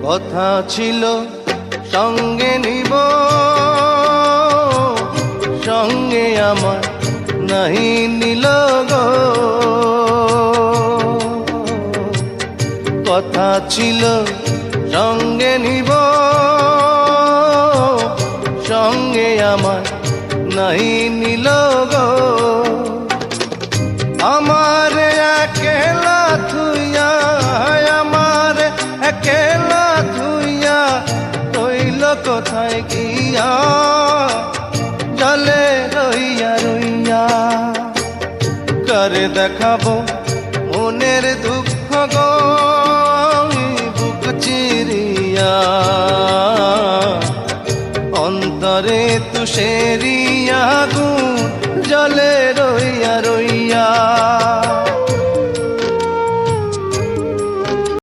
কথা ছিল সঙ্গে নিব, সঙ্গে আমার নাহি নিল গো। কথা ছিল সঙ্গে নিব, সঙ্গে আমার নাহি নিল গো। আমার একেলা থুইয়া, আমার একেলা থুইয়া রইল কোথায় গিয়া, জলে রইয়া রইয়া। কারে দেখাবো